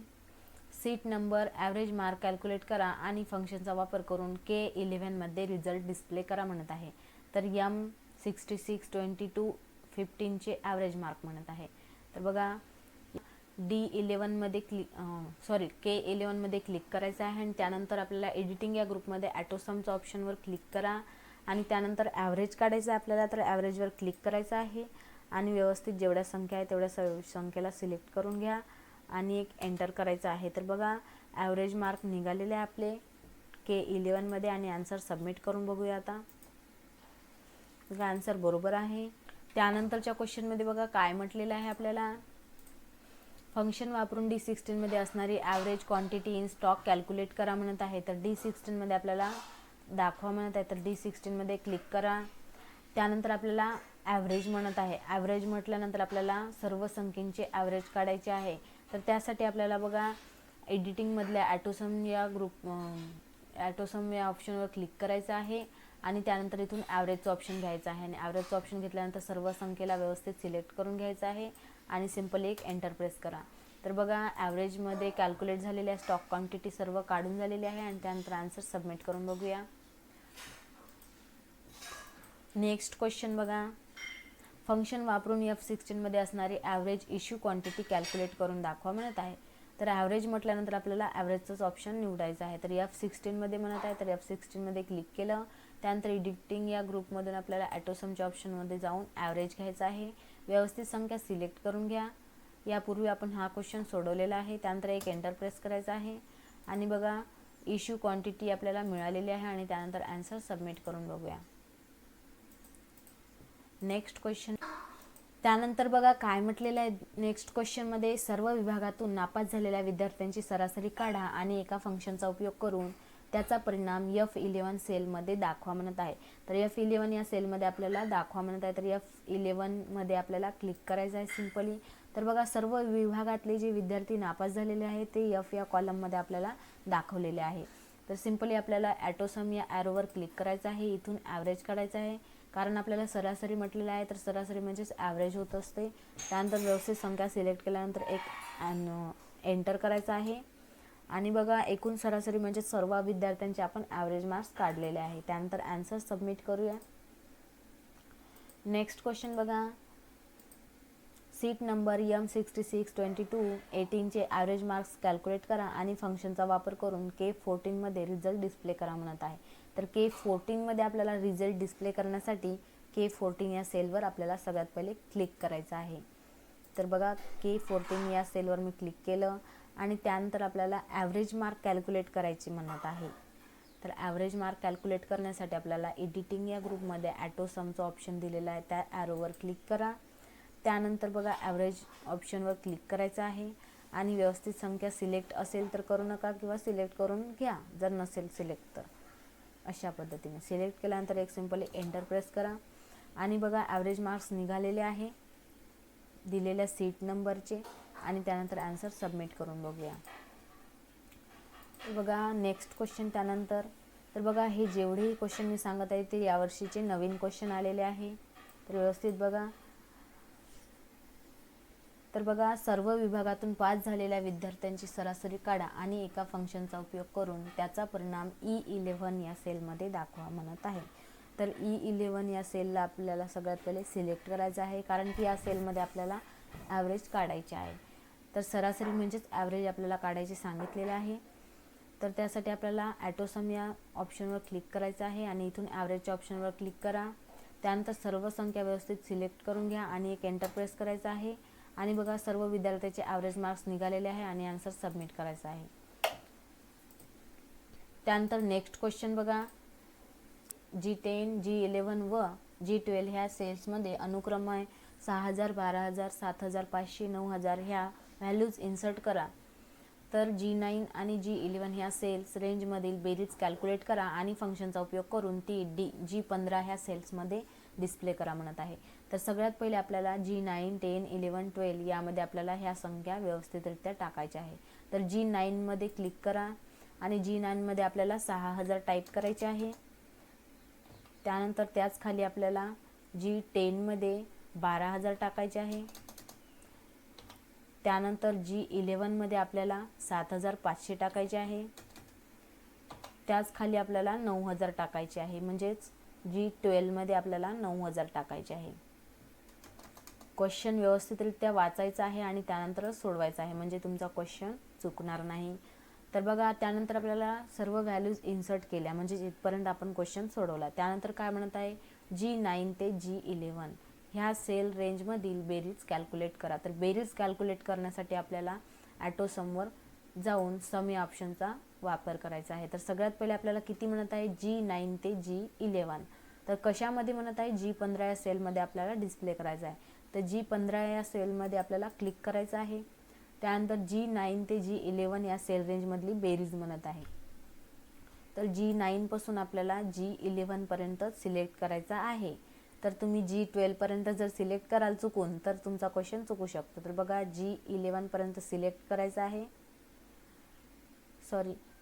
seat number average mark calculate करा आणि फंक्शनचा वापर करून K11 मध्ये रिझल्ट डिस्प्ले करा म्हणत आहे. तर M66 22 15चे ॲव्हरेज मार्क म्हणत आहे. तर बघा K11 मध्ये क्लिक करायचं आहे आणि त्यानंतर आपल्याला एडिटिंग या ग्रुपमध्ये ॲटोसमच्या ऑप्शनवर क्लिक करा आणि त्यानंतर ॲव्हरेज काढायचं आहे आपल्याला. तर ॲव्हरेजवर क्लिक करायचं आहे आणि व्यवस्थित जेवढ्या संख्या आहे तेवढ्या संख्येला सिलेक्ट करून घ्या आणि एक एंटर करायचं आहे. तर बघा ॲव्हरेज मार्क निघालेले आहे आपले K11 मध्ये आणि आन्सर सबमिट करून बघूया. आता बघा आन्सर बरोबर आहे. त्यानंतरच्या क्वेश्चनमध्ये बघा काय म्हटलेलं आहे आपल्याला, फंक्शन वापरून D16 मध्ये असणारी average quantity in stock calculate करा म्हणत आहे. तर D16 मध्ये आपल्याला दाखवा म्हणत आहे. तर D16 मध्ये क्लिक करा. त्यानंतर आपल्याला ॲव्हरेज म्हणत आहे. ॲव्हरेज म्हटल्यानंतर आपल्याला सर्व संख्येचे ॲव्हरेज काढायचे आहे. तर त्यासाठी आपल्याला बघा एडिटिंगमधल्या ॲटोसम या ऑप्शनवर क्लिक करायचं आहे आणि त्यानंतर इथून ॲव्हरेजचं ऑप्शन घ्यायचं आहे आणि ॲव्हरेजचं ऑप्शन घेतल्यानंतर सर्व संख्येला व्यवस्थित सिलेक्ट करून घ्यायचं आहे आणि सिम्पली एक एंटर प्रेस करा. तर बघा ॲव्हरेजमध्ये कॅल्क्युलेट झालेल्या स्टॉक क्वांटिटी सर्व काढून झालेली आहे आणि त्यानंतर आन्सर सबमिट करून बघूया. नेक्स्ट क्वेश्चन बघा, फंक्शन वापरून F16 मध्ये असणारी ॲव्हरेज इश्यू क्वांटिटी कॅल्क्युलेट करून दाखवा म्हणत आहे. तर ॲव्हरेज म्हटल्यानंतर आपल्याला ॲव्हरेजचंच ऑप्शन निवडायचं आहे. तर F16 मध्ये म्हणत आहे. तर F16 मध्ये क्लिक केलं. त्यानंतर एडिटिंग या ग्रुपमधून आपल्याला ॲटोसमच्या ऑप्शनमध्ये जाऊन ॲव्हरेज घ्यायचं आहे. व्यवस्थित संख्या सिलेक्ट करून घ्या. यापूर्वी आपण हा क्वेश्चन सोडवलेला आहे. त्यानंतर एक एंटर प्रेस करायचा आहे आणि बघा इश्यू क्वांटिटी आपल्याला मिळालेली आहे आणि त्यानंतर आन्सर सबमिट करून बघूया. नेक्स्ट क्वेश्चन, त्यानंतर बघा काय म्हटलेलं आहे नेक्स्ट क्वेश्चनमध्ये, सर्व विभागातून नापास झालेल्या विद्यार्थ्यांची सरासरी काढा आणि एका फंक्शनचा उपयोग करून त्याचा परिणाम F11 सेलमध्ये दाखवा म्हणत आहे. तर F11 या सेलमध्ये आपल्याला दाखवा म्हणत आहे. तर F11 मध्ये आपल्याला क्लिक करायचं आहे सिम्पली. तर बघा सर्व विभागातले जे विद्यार्थी नापास झालेले आहेत ते F या कॉलममध्ये आपल्याला दाखवलेले आहे. तर सिम्पली आपल्याला ॲटोसम या ॲरोवर क्लिक करायचं आहे. इथून ॲव्हरेज काढायचं आहे कारण आपल्याला सरासरी म्हटलेलं आहे. तर सरासरी म्हणजेच ॲव्हरेज होत असते. त्यानंतर व्यवस्थित संख्या सिलेक्ट केल्यानंतर एक एंटर करायचं आहे आणि बघा एकूण सरासरी म्हणजे सर्व विद्यार्थ्यांचे आपण ॲव्हरेज मार्क्स काढलेले आहे. त्यानंतर आन्सर सबमिट करूया. नेक्स्ट क्वेश्चन बघा, सीट नंबर M662218 चे ॲव्हरेज मार्क्स कॅल्क्युलेट करा आणि फंक्शनचा वापर करून K14 मध्ये रिझल्ट डिस्प्ले करा म्हणत आहे. तर K14 मध्ये आपल्याला रिझल्ट डिस्प्ले करण्यासाठी K14 या सेलवर आपल्याला सगळ्यात पहिले क्लिक करायचं आहे. तर बघा K14 या सेलवर मी क्लिक केलं आणि त्यानंतर आपल्याला ॲव्हरेज मार्क कॅल्क्युलेट करायची म्हणत आहे. तर ॲव्हरेज मार्क कॅल्क्युलेट करण्यासाठी आपल्याला एडिटिंग या ग्रुपमध्ये ॲटोसमचं ऑप्शन दिलेलं आहे. त्या ॲरोवर क्लिक करा. त्यानंतर बघा ॲव्हरेज ऑप्शनवर क्लिक करायचं आहे आणि व्यवस्थित संख्या सिलेक्ट असेल तर करू नका किंवा सिलेक्ट करून घ्या जर नसेल सिलेक्ट तर. अशा पद्धतीने सिलेक्ट केल्यानंतर एक सिम्पली एंटर प्रेस करा आणि बघा ॲव्हरेज मार्क्स निघालेले आहे दिलेल्या सीट नंबरचे आणि त्यानंतर आन्सर सबमिट करून बघूया. बघा नेक्स्ट क्वेश्चन त्यानंतर, तर बघा हे जेवढेही क्वेश्चन मी सांगत आहे ते यावर्षीचे नवीन क्वेश्चन आलेले आहे. तर व्यवस्थित बघा. तर बघा सर्व विभागातून पास झालेल्या विद्यार्थ्यांची सरासरी काढा आणि एका फंक्शनचा उपयोग करून त्याचा परिणाम E11 या सेलमध्ये दाखवा म्हणत आहे. तर E11 या सेलला आपल्याला सगळ्यात पहिले सिलेक्ट करायचं आहे कारण की या सेलमध्ये आपल्याला ॲव्हरेज काढायचे आहे. तर सरासरी म्हणजेच ॲव्हरेज आपल्याला काढायचे सांगितलेले आहे. तर त्यासाठी आपल्याला ॲटोसम या ऑप्शनवर क्लिक करायचं आहे आणि इथून ॲव्हरेजच्या ऑप्शनवर क्लिक करा. त्यानंतर सर्व संख्या व्यवस्थित सिलेक्ट करून घ्या आणि एक एंटर प्रेस करायचं आहे आणि बघा सर्व विद्यार्थ्यांचे ॲव्हरेज मार्क्स निघालेले आहे आणि आन्सर सबमिट करायचा आहे. त्यानंतर नेक्स्ट क्वेश्चन बघा, G10, G11 व G12 ह्या सेल्समध्ये अनुक्रमे 6000, 12000, 7500, 9000 ह्या व्हॅल्यूज इन्सर्ट करा. तर G9 आणि G11 ह्या सेल्स रेंजमधील बेरीज कॅल्क्युलेट करा आणि फंक्शनचा उपयोग करून ती G15 ह्या सेल्समध्ये डिस्प्ले करा म्हणत आहे. तर सगळ्यात पहिले आपल्याला G9, 10, 11, 12 यामध्ये आपल्याला ह्या संख्या व्यवस्थितरित्या टाकायच्या आहे. तर G9 मध्ये क्लिक करा आणि G9 मध्ये आपल्याला 6000 टाईप करायचे आहे. त्यानंतर त्याच खाली आपल्याला G10 मध्ये 12000 टाकायचे आहे. त्यानंतर G11 मध्ये आपल्याला 7500 टाकायचे आहे. त्याच खाली आपल्याला 9000 टाकायचे आहे. म्हणजेच G12 मध्ये आपल्याला 9000 टाकायचे आहे. क्वेश्चन व्यवस्थितरित्या वाचायचा आहे आणि त्यानंतरच सोडवायचा आहे म्हणजे तुमचा क्वेश्चन चुकणार नाही. तर बघा त्यानंतर आपल्याला सर्व व्हॅल्यूज इन्सर्ट केल्या म्हणजे जिथपर्यंत आपण क्वेश्चन सोडवला. त्यानंतर काय म्हणत आहे, G9 ते G11 ह्या सेल रेंजमधील बेरीज कॅल्क्युलेट करा. तर बेरीज कॅल्क्युलेट करण्यासाठी आपल्याला ॲटो समवर जाऊन सम या ऑप्शनचा वापर करायचा आहे. तर सगळ्यात पहिले आपल्याला किती म्हणत आहे, G9 ते G11. तर कशामध्ये म्हणत आहे, G15 या सेलमध्ये आपल्याला डिस्प्ले करायचा आहे. तर G15 या सेलमध्ये आपल्याला क्लिक करायचं आहे. त्यानंतर G9 ते G11 या सेल रेंजमधली बेरीज म्हणत आहे. तर G9 पासून आपल्याला G11 पर्यंत सिलेक्ट करायचा आहे. तर तुम्ही G12 पर्यंत जर सिलेक्ट कराल चुकून तर तुमचा क्वेश्चन चुकू शकतो. तर बघा G11 पर्यंत सिलेक्ट करायचं आहे.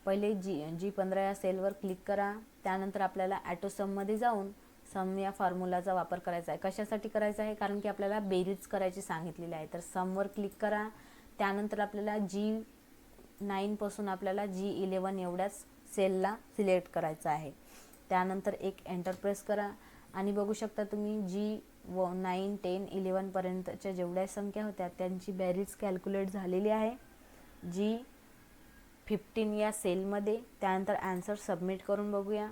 पहिले G15 या सेलवर क्लिक करा. त्यानंतर आपल्याला ॲटो सममध्ये जाऊन सम या फॉर्म्युलाचा वापर करायचा आहे. कशासाठी करायचा आहे, कारण की आपल्याला बेरीज करायची सांगितलेली आहे. तर समवर क्लिक करा. त्यानंतर आपल्याला G9 पासून आपल्याला G11 एवढ्याच सेलला सिलेक्ट करायचं आहे. त्यानंतर एक एंटर प्रेस करा आणि बघू शकता तुम्ही G9, 10, 11 पर्यंतच्या जेवढ्या संख्या होत्या त्यांची बेरीज कॅल्क्युलेट झालेली आहे G15 या सेलमध्ये. त्यानंतर आन्सर सबमिट करून बघूया.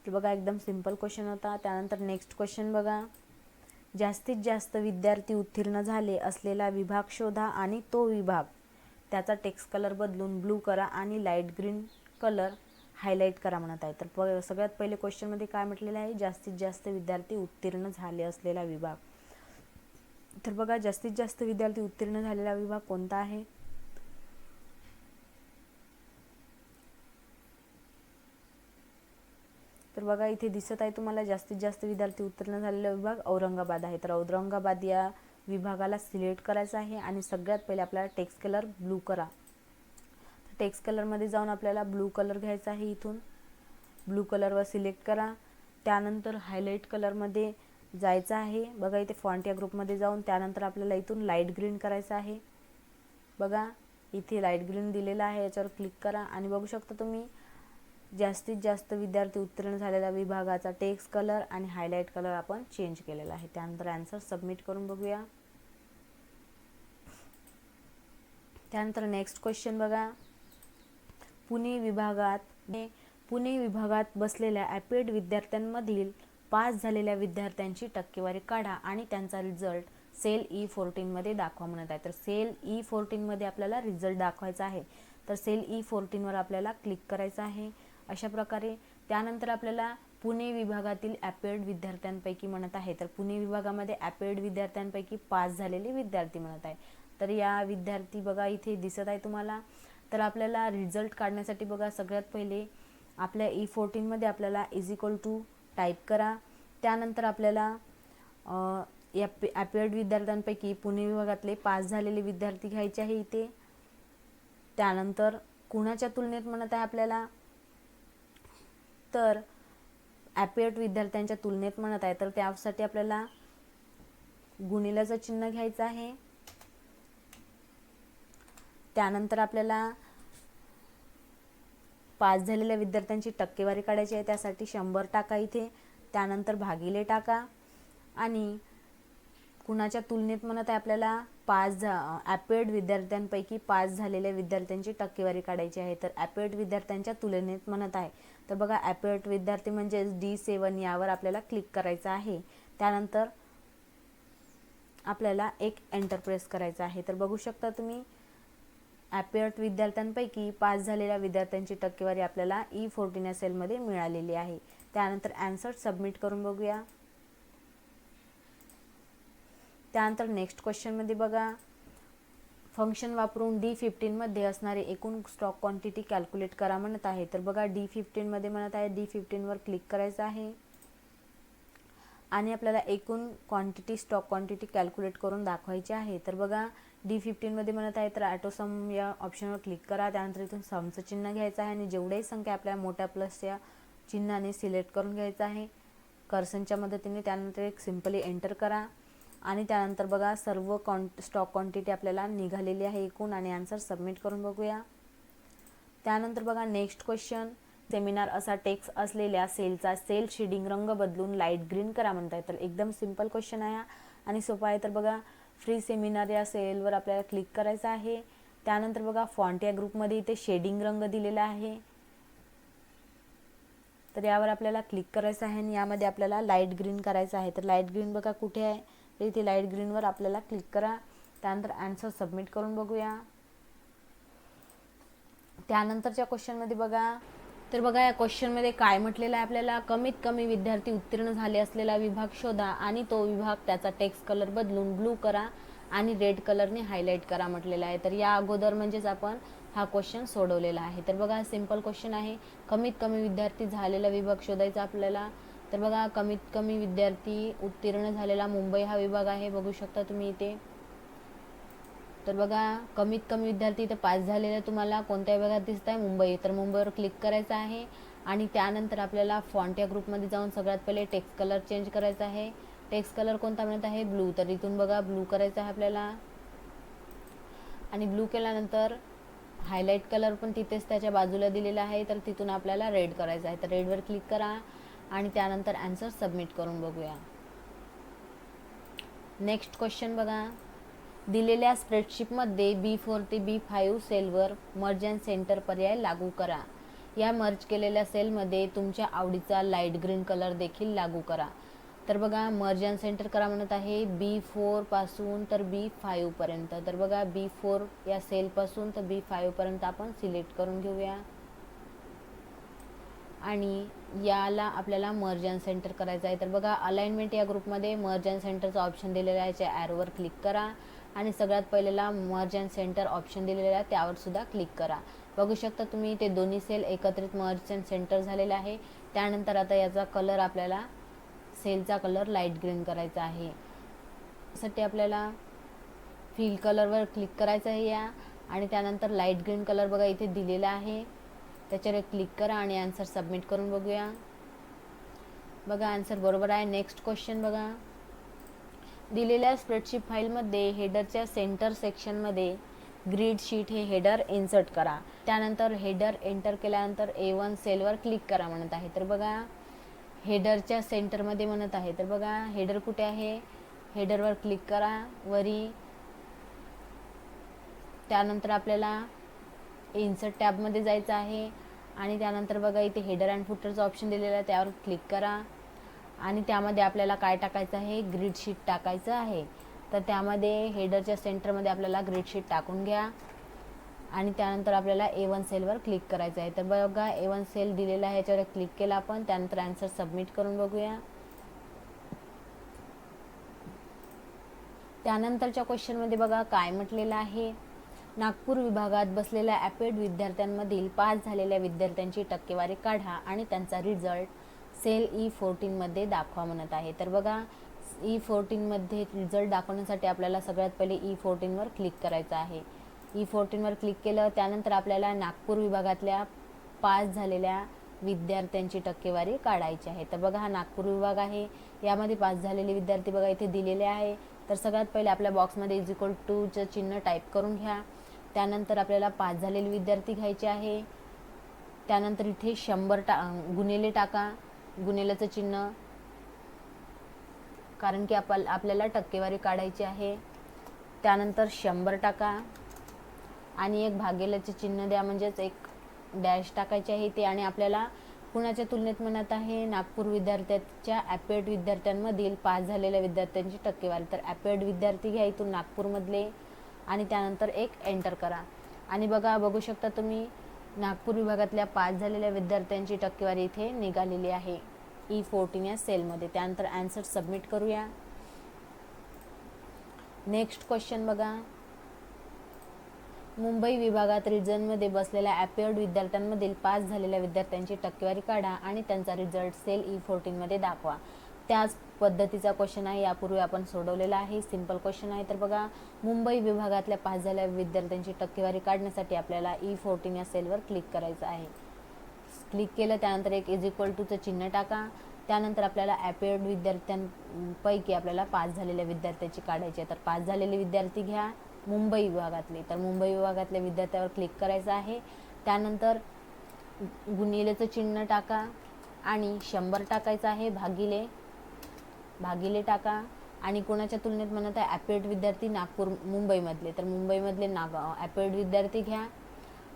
तर बघा एकदम सिंपल क्वेश्चन होता. त्यानंतर नेक्स्ट क्वेश्चन बघा, जास्तीत जास्त विद्यार्थी उत्तीर्ण झाले असलेला विभाग शोधा आणि तो विभाग त्याचा टेक्स्ट कलर बदलून ब्लू करा आणि लाईट ग्रीन कलर हायलाईट करा म्हणत आहे. तर सगळ्यात पहिले क्वेश्चनमध्ये काय म्हटलेलं आहे, जास्तीत जास्त विद्यार्थी उत्तीर्ण झाले असलेला विभाग. तर बघा जास्तीत जास्त विद्यार्थी उत्तीर्ण झालेला विभाग कोणता आहे, तर बघा इथे दिसत आहे तुम्हाला जास्तीत जास्त विद्यार्थी उत्तीर्ण झालेला विभाग औरंगाबाद आहे. तर औरंगाबाद या विभागाला सिलेक्ट करायचं आहे आणि सगळ्यात पहिले आपल्याला टेक्स्ट कलर ब्लू करा. टेक्स्ट कलरमध्ये जाऊन आपल्याला ब्लू कलर घ्यायचा आहे. इथून ब्लू कलरवर सिलेक्ट करा. त्यानंतर हायलाईट कलरमध्ये जायचं आहे. बघा इथे फॉन्ट या ग्रुपमध्ये जाऊन त्यानंतर आपल्याला इथून लाईट ग्रीन करायचं आहे. बघा इथे लाईट ग्रीन दिलेला आहे, याच्यावर क्लिक करा आणि बघू शकता तुम्ही जास्तीत जास्त विद्यार्थी उत्तीर्ण झालेल्या विभागाचा टेक्स्ट कलर आणि हायलाईट कलर आपण चेंज केलेला आहे. त्यानंतर आन्सर सबमिट करून बघूया. त्यानंतर नेक्स्ट क्वेश्चन बघा, पुणे विभागात बसलेल्या ॲपेड विद्यार्थ्यांमधील पास झालेल्या विद्यार्थ्यांची टक्केवारी काढा आणि त्यांचा रिझल्ट सेल E14 मध्ये दाखवा म्हणत आहे. तर सेल E14 मध्ये आपल्याला रिझल्ट दाखवायचा आहे. तर सेल E14 वर आपल्याला क्लिक करायचं आहे अशा प्रकारे. त्यानंतर आपल्याला पुणे विभागातील ॲपेड विद्यार्थ्यांपैकी म्हणत आहे. तर पुणे विभागामध्ये ॲपेड विद्यार्थ्यांपैकी पास झालेले विद्यार्थी म्हणत आहे. तर या विद्यार्थी बघा इथे दिसत आहे तुम्हाला. तर आपल्याला रिझल्ट काढण्यासाठी बघा सगळ्यात पहिले आपल्या E14 मध्ये आपल्याला = टाईप करा. त्यानंतर आपल्याला या ॲपेड विद्यार्थ्यांपैकी पुणे विभागातले पास झालेले विद्यार्थी घ्यायचे आहे इथे. त्यानंतर कुणाच्या तुलनेत म्हणत आहे आपल्याला, तर ॲपेड विद्यार्थ्यांच्या तुलनेत म्हणत आहे. तर त्यासाठी आपल्याला गुणिल्याचं चिन्ह घ्यायचं आहे. त्यानंतर आपल्याला पास झालेल्या विद्यार्थ्यांची टक्केवारी काढायची आहे. त्यासाठी 100 टाका इथे. त्यानंतर भागिले टाका आणि कुणाच्या तुलनेत म्हणत आहे आपल्याला ॲपेड विद्यार्थ्यांपैकी पास झालेल्या विद्यार्थ्यांची टक्केवारी काढायची आहे. तर ॲपेड विद्यार्थ्यांच्या तुलनेत म्हणत आहे. तर बघा ॲपेड विद्यार्थी म्हणजे D7 यावर आपल्याला क्लिक करायचं आहे. त्यानंतर आपल्याला एक एंटर प्रेस करायचा आहे. तर बघू शकता तुम्ही ॲपेड विद्यार्थ्यांपैकी पास झालेल्या विद्यार्थ्यांची टक्केवारी आपल्याला E14 या सेलमध्ये मिळालेली आहे. त्यानंतर आन्सर सबमिट करून बघूया. त्यानंतर नेक्स्ट क्वेश्चनमध्ये बघा, फंक्शन वापरून D15 मध्ये असणारे एकूण स्टॉक क्वांटिटी कॅल्क्युलेट करा म्हणत आहे. तर बघा D15 मध्ये म्हणत आहे, D15 वर क्लिक करायचं आहे आणि आपल्याला एकूण क्वांटिटी स्टॉक क्वांटिटी कॅल्क्युलेट करून दाखवायची आहे. तर बघा D15 मध्ये म्हणत आहे तर ॲटो सम या ऑप्शनवर क्लिक करा. त्यानंतर इथून समचं चिन्ह घ्यायचं आहे आणि जेवढीही संख्या आपल्या मोठ्या प्लसच्या चिन्हाने सिलेक्ट करून घ्यायचं आहे कर्सरच्या मदतीने. त्यानंतर एक सिम्पली एंटर करा आणि त्यानंतर बघा सर्व स्टॉक क्वांटिटी आपल्याला निघालेली आहे एकूण आणि आन्सर सबमिट करून बघूया. त्यानंतर बघा नेक्स्ट क्वेश्चन, सेमिनार असा टेक्स्ट असलेल्या सेलचा सेल शेडिंग रंग बदलून लाईट ग्रीन करा म्हणताय. तर एकदम सिंपल क्वेश्चन आहे आणि सोपा आहे. तर बघा फ्री सेमिनार या सेलवर आपल्याला क्लिक करायचं आहे. त्यानंतर बघा फॉन्ट या ग्रुपमध्ये इथे शेडिंग रंग दिलेला आहे. तर यावर आपल्याला क्लिक करायचं आहे आणि यामध्ये आपल्याला लाईट ग्रीन करायचं आहे. तर लाईट ग्रीन बघा कुठे आहे, तर इथे लाईट ग्रीनवर आपल्याला क्लिक करा. त्यानंतर आन्सर सबमिट करून बघूया. त्यानंतरच्या क्वेश्चनमध्ये बघा, तर बघा या क्वेश्चनमध्ये काय म्हटलेलं आहे आपल्याला, कमीत कमी विद्यार्थी उत्तीर्ण झाले असलेला विभाग शोधा आणि तो विभाग त्याचा टेक्स्ट कलर बदलून ब्लू करा आणि रेड कलरने हायलाईट करा म्हटलेला आहे. तर या अगोदर म्हणजेच आपण हा क्वेश्चन सोडवलेला आहे. तर बघा सिंपल क्वेश्चन आहे, कमीत कमी विद्यार्थी झालेला विभाग शोधायचा आपल्याला. तर बघा कमीत कमी विद्यार्थी उत्तीर्ण झालेला मुंबई हा विभाग आहे, बघू शकता तुम्ही इथे. तर बघा कमीत कमी विद्यार्थी इथे पास झालेले तुम्हाला कोणत्या विभागात दिसत आहे, मुंबई. तर मुंबईवर क्लिक करायचं आहे आणि त्यानंतर आपल्याला फॉन्ट या ग्रुपमध्ये जाऊन सगळ्यात पहिले टेक्स्ट कलर चेंज करायचा आहे. टेक्स्ट कलर कोणता म्हणत आहे, ब्लू. तर इथून बघा ब्लू करायचा आहे आपल्याला आणि ब्लू केल्यानंतर हायलाईट कलर पण तिथेच त्याच्या बाजूला दिलेला आहे, तर तिथून आपल्याला रेड करायचा आहे. तर रेडवर क्लिक करा आणि त्यानंतर आन्सर सबमिट करून बघूया. नेक्स्ट क्वेश्चन बघा, दिलेल्या स्प्रेडशीटमध्ये B4 ते B5 सेलवर मर्ज अँड सेंटर पर्याय लागू करा. या मर्ज केलेल्या सेलमध्ये तुमच्या आवडीचा लाईट ग्रीन कलर देखील लागू करा. तर बघा मर्ज अँड सेंटर करा म्हणत आहे B4 पासून तर B5 पर्यंत. तर बघा B4 या सेलपासून तर B5 पर्यंत आपण सिलेक्ट करून घेऊया आणि याला आपल्याला मर्ज अँड सेंटर करायचं आहे. तर बघा अलाइनमेंट या ग्रुपमध्ये मर्ज अँड सेंटरचा ऑप्शन दिलेला आहे, त्या ॲरोवर क्लिक करा आणि सगळ्यात पहिल्याला मर्ज अँड सेंटर ऑप्शन दिलेला आहे त्यावर सुद्धा क्लिक करा. बघू शकता तुम्ही ते दोन्ही सेल एकत्रित मर्ज अँड सेंटर झालेले आहे. त्यानंतर आता याचा कलर आपल्याला सेलचा कलर लाईट ग्रीन करायचा आहे. यासाठी आपल्याला फिल कलरवर क्लिक करायचं आहे या आणि त्यानंतर लाईट ग्रीन कलर बघा इथे दिलेला आहे, त्याच्यावर क्लिक करा आणि आन्सर सबमिट करून बघूया. बघा आन्सर बरोबर आहे. नेक्स्ट क्वेश्चन बघा, दिलेल्या स्प्रेडशीट फाईलमध्ये हेडरच्या सेंटर सेक्शनमध्ये ग्रीड शीट हे हेडर इन्सर्ट करा. त्यानंतर हेडर एंटर केल्यानंतर A1 सेलवर क्लिक करा म्हणत आहे. तर बघा हेडरच्या सेंटरमध्ये म्हणत आहे. तर बघा हेडर कुठे आहे, हेडरवर क्लिक करा वरी. त्यानंतर आपल्याला इन्सर्ट टॅबमध्ये जायचं आहे आणि त्यानंतर बघा इथे हेडर अँड फुटरचा ऑप्शन दिलेला आहे, त्यावर क्लिक करा आणि त्यामध्ये आपल्याला काय टाकायचं आहे, ग्रीड शीट टाकायचं आहे. तर त्यामध्ये हेडरच्या सेंटरमध्ये आपल्याला ग्रीड शीट टाकून घ्या आणि त्यानंतर आपल्याला A1 सेलवर क्लिक करायचं आहे. तर बघा A1 सेल दिलेला आहे, याच्यावर क्लिक केला आपण. त्यानंतर आन्सर सबमिट करून बघूया. त्यानंतरच्या क्वेश्चनमध्ये बघा काय म्हटलेलं आहे, नागपूर विभागात बसलेल्या ॲपेड विद्यार्थ्यांमधील पास झालेल्या विद्यार्थ्यांची टक्केवारी काढा आणि त्यांचा रिझल्ट सेल E14 मध्ये दाखवा म्हणत आहे. तर बघा E14 मध्ये रिझल्ट दाखवण्यासाठी आपल्याला सगळ्यात पहिले E14 वर क्लिक करायचं आहे. E14 वर क्लिक केलं त्यानंतर आपल्याला नागपूर विभागातल्या पास झालेल्या विद्यार्थ्यांची टक्केवारी काढायची आहे. तर बघा हा नागपूर विभाग आहे, यामध्ये पास झालेले विद्यार्थी बघा इथे दिलेले आहे. तर सगळ्यात पहिले आपल्या बॉक्समध्ये =2चं चिन्ह टाईप करून घ्या. त्यानंतर आपल्याला पास झालेले विद्यार्थी घ्यायचे आहे. त्यानंतर इथे 100 गुणिले टाका, गुणिलेचं चिन्ह, कारण की आपल्याला टक्केवारी काढायची आहे. त्यानंतर 100 टाका आणि एक भागिलेचे चिन्ह द्या, म्हणजेच एक डॅश टाकायचे आहे ते. आणि आपल्याला कुणाच्या तुलनेत म्हणत आहे, नागपूर विद्यार्थ्यांच्या ॲपेड विद्यार्थ्यांमधील पास झालेल्या विद्यार्थ्यांची टक्केवारी. तर ॲपेड विद्यार्थी घ्या इथून नागपूरमधले आणि त्यानंतर एक एंटर करा आणि बघू शकता तुम्ही नागपूर विभागातल्या पास झालेल्या विद्यार्थ्यांची टक्केवारी इथे निघालेली आहे E14 या सेलमध्ये. त्यानंतर आन्सर सबमिट करूया. नेक्स्ट क्वेश्चन बघा, मुंबई विभागात रिजनमध्ये बसलेल्या ॲपेड विद्यार्थ्यांमधील पास झालेल्या विद्यार्थ्यांची टक्केवारी काढा आणि त्यांचा रिझल्ट सेल E14 मध्ये दाखवा. त्याच पद्धतीचा क्वेश्चन आहे, यापूर्वी आपण सोडवलेला आहे, सिंपल क्वेश्चन आहे. तर बघा मुंबई विभागातल्या पास झालेल्या विद्यार्थ्यांची टक्केवारी काढण्यासाठी आपल्याला E14 या सेलवर क्लिक करायचं आहे. क्लिक केलं त्यानंतर एक =चं चिन्ह टाका. त्यानंतर आपल्याला ॲपेड विद्यार्थ्यांपैकी आपल्याला पास झालेल्या विद्यार्थ्याची काढायची आहे. तर पास झालेले विद्यार्थी घ्या मुंबई विभागातले. तर मुंबई विभागातल्या विद्यार्थ्यावर क्लिक करायचं आहे. त्यानंतर गुणिलेचं चिन्ह टाका आणि 100 टाकायचं आहे, भागिले टाका आणि कोणाच्या तुलनेत म्हणत आहे, ॲपेड विद्यार्थी नागपूर मुंबईमधले. तर मुंबईमधले ॲपेड विद्यार्थी घ्या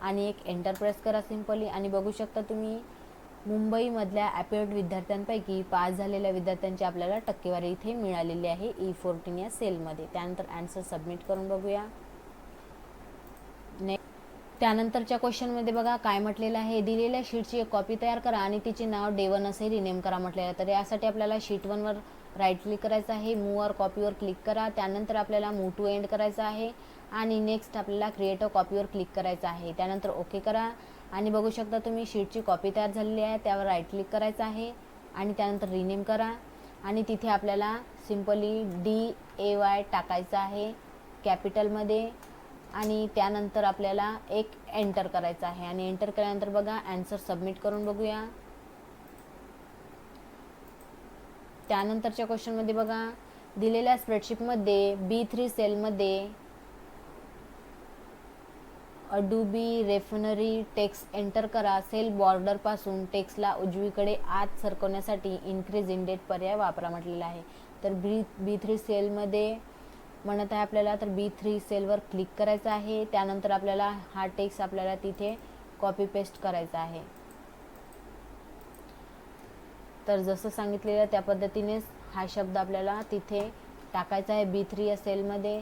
आणि एक एंटर प्रेस करा सिंपली आणि बघू शकता तुम्ही मुंबईमधल्या ॲपिएड विद्यार्थ्यांपैकी पास झालेल्या विद्यार्थ्यांची आपल्याला टक्केवारी इथे मिळालेली आहे E14 या सेलमध्ये. त्यानंतर आन्सर सबमिट करून बघूया. त्यानंतरच्या क्वेश्चनमध्ये बघा काय म्हटलेलं आहे, दिलेल्या शीटची एक कॉपी तयार करा आणि तिचे नाव डे 1 असे रिनेम करा म्हटलेलं आहे. तर यासाठी आपल्याला शीट 1 वर राईट क्लिक करायचं आहे, मूव्ह कॉपीवर क्लिक करा. त्यानंतर आपल्याला मूव्ह टू एंड करायचं आहे आणि नेक्स्ट आपल्याला क्रिएट अ कॉपीवर क्लिक करायचं आहे. त्यानंतर ओके करा आणि बघू शकता तुम्ही शीटची कॉपी तयार झालेली आहे. त्यावर राईट क्लिक करायचं आहे आणि त्यानंतर रिनेम करा आणि तिथे आपल्याला सिम्पली DAY टाकायचं आहे कॅपिटलमध्ये आणि त्यानंतर आपल्याला एक एंटर करायचं आहे आणि एंटर केल्यानंतर बघा आन्सर सबमिट करून बघूया. त्यानंतरच्या क्वेश्चनमध्ये बघा दिलेल्या स्प्रेडशीटमध्ये B3 सेलमध्ये अडोबी रेफिनरी टेक्स्ट एंटर करा. सेल बॉर्डरपासून टेक्स्टला उजवीकडे आत सरकवण्यासाठी इन्क्रीज इन डेट पर्याय वापरा म्हटलेला आहे. तर B3 सेलमध्ये म्हणत आहे आपल्याला, तर B3 सेलवर क्लिक करायचं आहे. त्यानंतर आपल्याला हा टेक्स्ट आपल्याला तिथे कॉपी पेस्ट करायचा आहे. तर जसं सांगितलेलं त्या पद्धतीनेच हा शब्द आपल्याला तिथे टाकायचा आहे B3 या सेलमध्ये.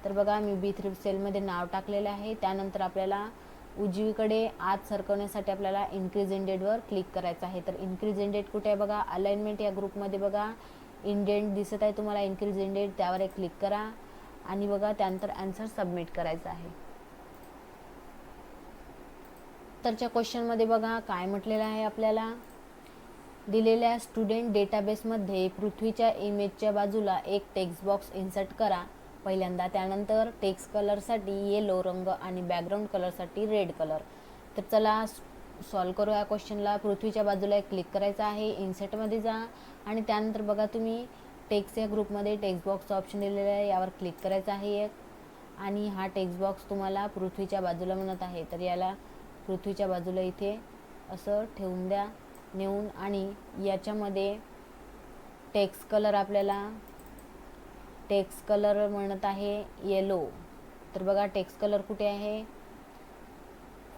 तर बघा मी B3 सेलमध्ये नाव टाकलेलं आहे. त्यानंतर आपल्याला उजवीकडे आत सरकवण्यासाठी आपल्याला इन्क्रीज इन डेटवर क्लिक करायचं आहे. तर इन्क्रीज इन डेट कुठे आहे बघा, अलाइनमेंट या ग्रुपमध्ये बघा इंडेंट दिसत आहे तुम्हाला, इन्क्रीज इन डेट, त्यावर एक क्लिक करा आणि बघा त्यानंतर आन्सर सबमिट करायचा आहे. तरच्या क्वेश्चनमध्ये बघा काय म्हटलेलं आहे आपल्याला, दिलेल्या स्टुडंट डेटाबेसमध्ये पृथ्वीच्या इमेजच्या बाजूला एक टेक्स्ट बॉक्स इन्सर्ट करा पहिल्यांदा. त्यानंतर टेक्स्ट कलरसाठी येलो रंग आणि बॅकग्राऊंड कलरसाठी रेड कलर. तर चला सॉल्व करू या क्वेश्चनला. पृथ्वीच्या बाजूला एक क्लिक करायचं आहे, इन्सर्टमध्ये जा आणि त्यानंतर बघा तुम्ही टेक्स्ट या ग्रुपमध्ये टेक्स्ट बॉक्सचा ऑप्शन दिलेला आहे, यावर क्लिक करायचं आहे एक आणि हा टेक्स्ट बॉक्स तुम्हाला पृथ्वीच्या बाजूला म्हणत आहे. तर याला पृथ्वीच्या बाजूला इथे असं ठेवून द्या नेऊन आणि याच्यामध्ये टेक्स्ट कलर आपल्याला टेक्स्ट कलर म्हणत आहे येलो. तर बघा टेक्स्ट कलर कुठे आहे,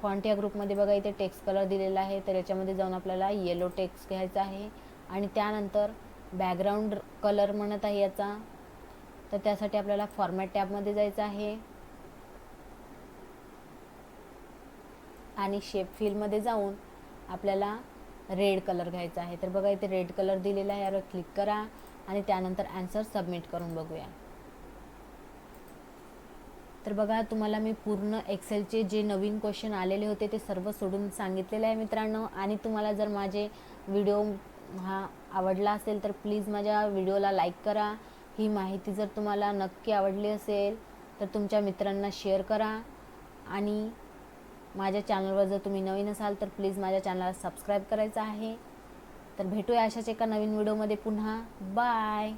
फॉन्ट या ग्रुपमध्ये बघा इथे टेक्स्ट कलर दिलेला आहे. तर याच्यामध्ये जाऊन आपल्याला येलो टेक्स्ट घ्यायचा आहे आणि त्यानंतर बॅकग्राऊंड कलर म्हणत आहे याचा. तर त्यासाठी आपल्याला फॉर्मॅट टॅबमध्ये जायचं आहे आणि शेप फिलमध्ये जाऊन आपल्याला रेड कलर घ्यायचा आहे. तर बघा इथे रेड कलर दिलेला आहे, यावर क्लिक करा आणि त्यानंतर आन्सर सबमिट करून बघूया. तर बघा तुम्हाला मी पूर्ण एक्सेलचे जे नवीन क्वेश्चन आलेले होते ते सर्व सोडून सांगितलेले आहे मित्रांनो. आणि तुम्हाला जर माझे व्हिडिओ हा आवडला असेल तर प्लीज माझ्या व्हिडिओला लाईक करा. ही माहिती जर तुम्हाला नक्की आवडली असेल तर तुमच्या मित्रांना शेअर करा आणि माझ्या चॅनलवर जर तुम्ही नवीन असाल तर प्लीज माझ्या चॅनलला सबस्क्राईब करायचं आहे. तर भेटूया अशाच एका नवीन व्हिडिओमध्ये पुन्हा. बाय.